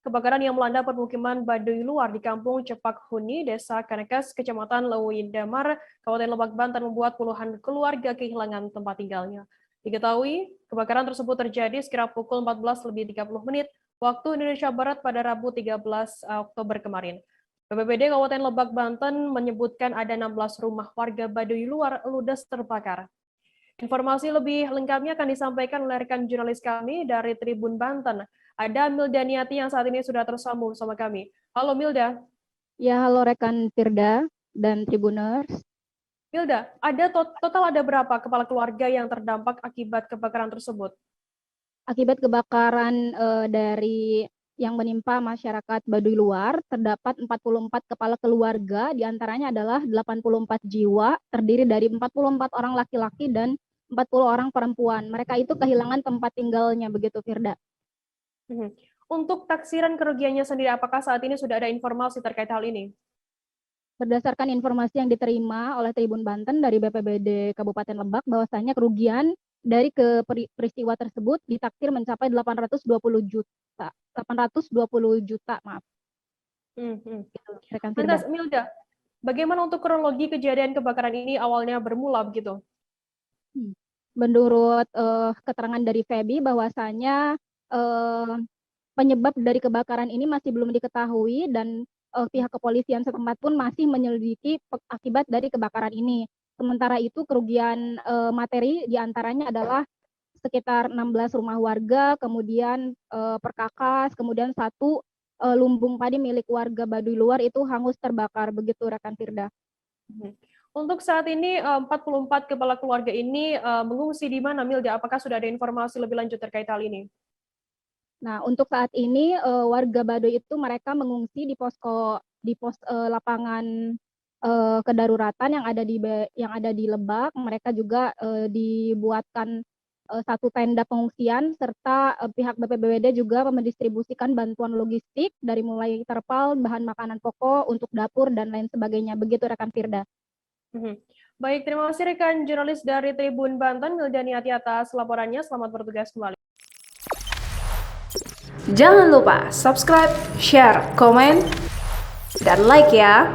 kebakaran yang melanda permukiman Baduy Luar di Kampung Cepak Huni, Desa Kanekes, Kecamatan Leuwidamar, Kabupaten Lebak, Banten membuat puluhan keluarga kehilangan tempat tinggalnya. Diketahui, kebakaran tersebut terjadi sekira pukul 14.30 waktu Indonesia Barat pada Rabu 13 Oktober kemarin. BPBD Kabupaten Lebak, Banten menyebutkan ada 16 rumah warga Baduy Luar ludes terbakar. Informasi lebih lengkapnya akan disampaikan oleh rekan jurnalis kami dari Tribun Banten. Ada Milda Niati yang saat ini sudah tersambung bersama kami. Halo Milda. Ya, halo rekan Firda dan Tribuners. Milda, total ada berapa kepala keluarga yang terdampak akibat kebakaran tersebut? Akibat kebakaran dari yang menimpa masyarakat Baduy Luar, terdapat 44 kepala keluarga, diantaranya adalah 84 jiwa, terdiri dari 44 orang laki-laki dan 40 orang perempuan. Mereka itu kehilangan tempat tinggalnya, begitu Firda. Untuk taksiran kerugiannya sendiri, apakah saat ini sudah ada informasi terkait hal ini? Berdasarkan informasi yang diterima oleh Tribun Banten dari BPBD Kabupaten Lebak, bahwasanya kerugian dari peristiwa tersebut ditaksir mencapai 820 juta, maaf. Lantas, Milda, bagaimana untuk kronologi kejadian kebakaran ini awalnya bermula begitu? Menurut keterangan dari Feby, bahwasanya penyebab dari kebakaran ini masih belum diketahui dan pihak kepolisian setempat pun masih menyelidiki akibat dari kebakaran ini. Sementara itu kerugian materi diantaranya adalah sekitar 16 rumah warga, kemudian perkakas, kemudian satu lumbung padi milik warga Baduy Luar itu hangus terbakar, begitu rekan Firda. Untuk saat ini 44 kepala keluarga ini mengungsi di mana, Milda? Apakah sudah ada informasi lebih lanjut terkait hal ini? Nah, untuk saat ini warga Baduy itu mereka mengungsi di pos lapangan kedaruratan yang ada di Lebak. Mereka juga dibuatkan satu tenda pengungsian serta pihak BPBD juga mendistribusikan bantuan logistik dari mulai terpal, bahan makanan pokok untuk dapur dan lain sebagainya. Begitu rekan Firda. Baik, terima kasih rekan jurnalis dari Tribun Banten, Milda Niati atas laporannya. Selamat bertugas kembali. Jangan lupa subscribe, share, komen, dan like ya.